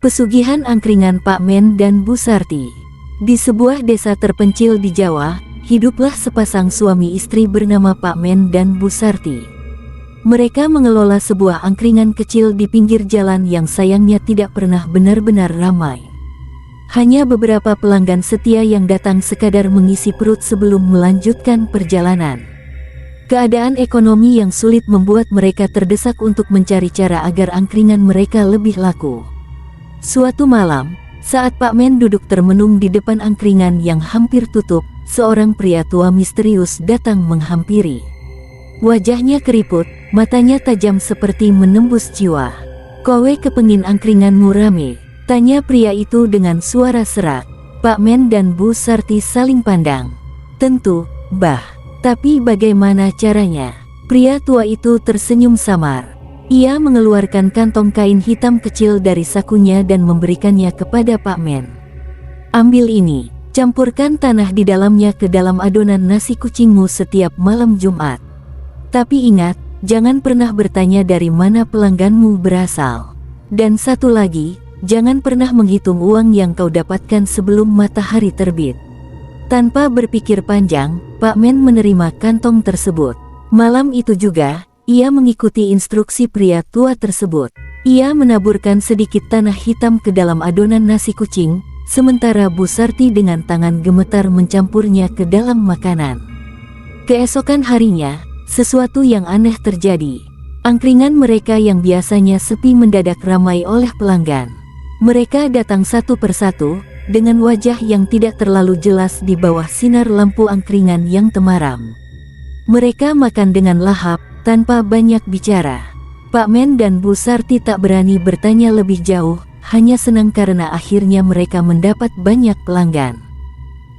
Pesugihan angkringan Pak Men dan Bu Sarti. Di sebuah desa terpencil di Jawa, hiduplah sepasang suami istri bernama Pak Men dan Bu Sarti. Mereka mengelola sebuah angkringan kecil di pinggir jalan yang sayangnya tidak pernah benar-benar ramai. Hanya beberapa pelanggan setia yang datang sekadar mengisi perut sebelum melanjutkan perjalanan. Keadaan ekonomi yang sulit membuat mereka terdesak untuk mencari cara agar angkringan mereka lebih laku. Suatu malam, saat Pak Men duduk termenung di depan angkringan yang hampir tutup, seorang pria tua misterius datang menghampiri. Wajahnya keriput, matanya tajam seperti menembus jiwa. "Kowe kepengin angkringanmu rame?" tanya pria itu dengan suara serak. Pak Men dan Bu Sarti saling pandang. "Tentu, Mbah. Tapi bagaimana caranya?" Pria tua itu tersenyum samar. Ia mengeluarkan kantong kain hitam kecil dari sakunya dan memberikannya kepada Pak Men. "Ambil ini, campurkan tanah di dalamnya ke dalam adonan nasi kucingmu setiap malam Jumat. Tapi ingat, jangan pernah bertanya dari mana pelangganmu berasal. Dan satu lagi, jangan pernah menghitung uang yang kau dapatkan sebelum matahari terbit." Tanpa berpikir panjang, Pak Men menerima kantong tersebut. Malam itu juga, ia mengikuti instruksi pria tua tersebut. Ia menaburkan sedikit tanah hitam ke dalam adonan nasi kucing, sementara Bu Sarti dengan tangan gemetar mencampurnya ke dalam makanan. Keesokan harinya, sesuatu yang aneh terjadi. Angkringan mereka yang biasanya sepi mendadak ramai oleh pelanggan. Mereka datang satu persatu, dengan wajah yang tidak terlalu jelas di bawah sinar lampu angkringan yang temaram. Mereka makan dengan lahap, tanpa banyak bicara. Pak Men dan Bu Sarti tak berani bertanya lebih jauh, hanya senang karena akhirnya mereka mendapat banyak pelanggan.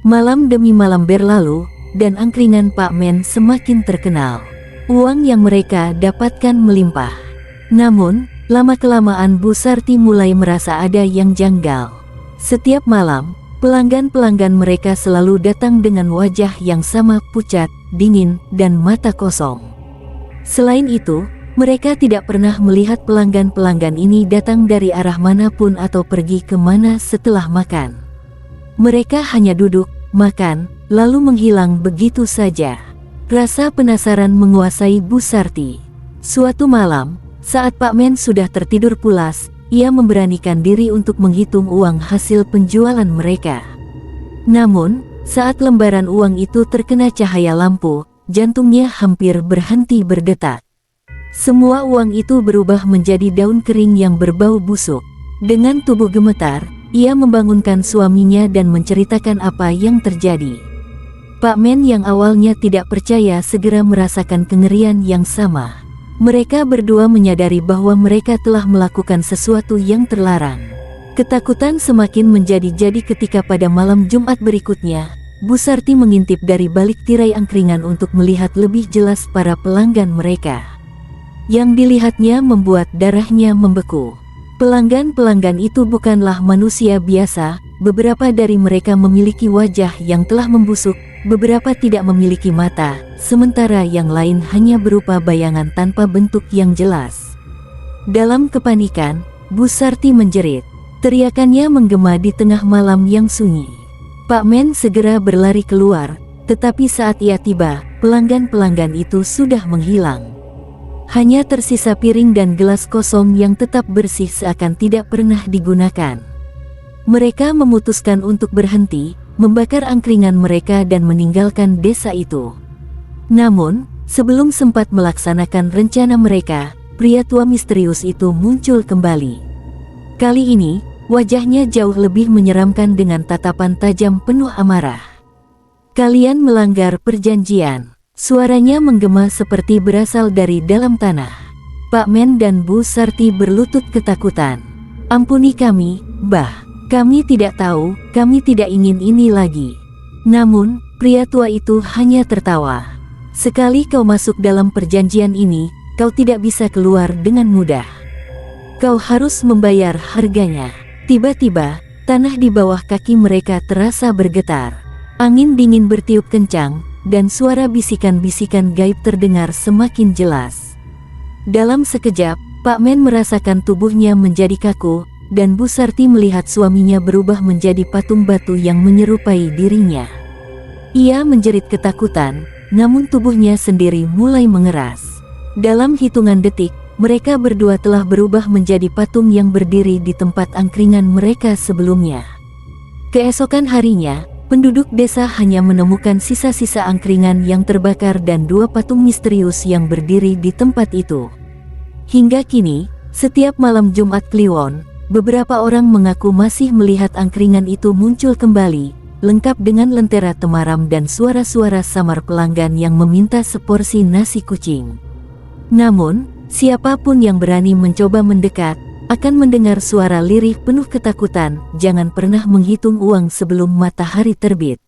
Malam demi malam berlalu, dan angkringan Pak Men semakin terkenal. Uang yang mereka dapatkan melimpah. Namun, lama-kelamaan Bu Sarti mulai merasa ada yang janggal. Setiap malam, pelanggan-pelanggan mereka selalu datang dengan wajah yang sama, pucat, dingin, dan mata kosong. Selain itu, mereka tidak pernah melihat pelanggan-pelanggan ini datang dari arah manapun atau pergi kemana setelah makan. Mereka hanya duduk, makan, lalu menghilang begitu saja. Rasa penasaran menguasai Bu Sarti. Suatu malam, saat Pak Men sudah tertidur pulas, ia memberanikan diri untuk menghitung uang hasil penjualan mereka. Namun, saat lembaran uang itu terkena cahaya lampu, jantungnya hampir berhenti berdetak. Semua uang itu berubah menjadi daun kering yang berbau busuk. Dengan tubuh gemetar, ia membangunkan suaminya dan menceritakan apa yang terjadi. Pak Men yang awalnya tidak percaya segera merasakan kengerian yang sama. Mereka berdua menyadari bahwa mereka telah melakukan sesuatu yang terlarang. Ketakutan semakin menjadi-jadi ketika pada malam Jumat berikutnya, Bu Sarti mengintip dari balik tirai angkringan untuk melihat lebih jelas para pelanggan mereka. Yang dilihatnya membuat darahnya membeku. Pelanggan-pelanggan itu bukanlah manusia biasa, beberapa dari mereka memiliki wajah yang telah membusuk, beberapa tidak memiliki mata, sementara yang lain hanya berupa bayangan tanpa bentuk yang jelas. Dalam kepanikan, Bu Sarti menjerit. Teriakannya menggema di tengah malam yang sunyi. Pak Men segera berlari keluar, tetapi saat ia tiba, pelanggan-pelanggan itu sudah menghilang. Hanya tersisa piring dan gelas kosong yang tetap bersih seakan tidak pernah digunakan. Mereka memutuskan untuk berhenti, membakar angkringan mereka dan meninggalkan desa itu. Namun, sebelum sempat melaksanakan rencana mereka, pria tua misterius itu muncul kembali. Kali ini, wajahnya jauh lebih menyeramkan dengan tatapan tajam penuh amarah. "Kalian melanggar perjanjian." Suaranya menggema seperti berasal dari dalam tanah. Pak Men dan Bu Sarti berlutut ketakutan. "Ampuni kami, Mbah. Kami tidak tahu, kami tidak ingin ini lagi." Namun, pria tua itu hanya tertawa. "Sekali kau masuk dalam perjanjian ini, kau tidak bisa keluar dengan mudah. Kau harus membayar harganya." Tiba-tiba, tanah di bawah kaki mereka terasa bergetar. Angin dingin bertiup kencang, dan suara bisikan-bisikan gaib terdengar semakin jelas. Dalam sekejap, Pak Men merasakan tubuhnya menjadi kaku, dan Bu Sarti melihat suaminya berubah menjadi patung batu yang menyerupai dirinya. Ia menjerit ketakutan, namun tubuhnya sendiri mulai mengeras. Dalam hitungan detik, mereka berdua telah berubah menjadi patung yang berdiri di tempat angkringan mereka sebelumnya. Keesokan harinya, penduduk desa hanya menemukan sisa-sisa angkringan yang terbakar dan 2 patung misterius yang berdiri di tempat itu. Hingga kini, setiap malam Jumat Kliwon, beberapa orang mengaku masih melihat angkringan itu muncul kembali, lengkap dengan lentera temaram dan suara-suara samar pelanggan yang meminta seporsi nasi kucing. Namun, siapapun yang berani mencoba mendekat, akan mendengar suara lirih penuh ketakutan, "Jangan pernah menghitung uang sebelum matahari terbit."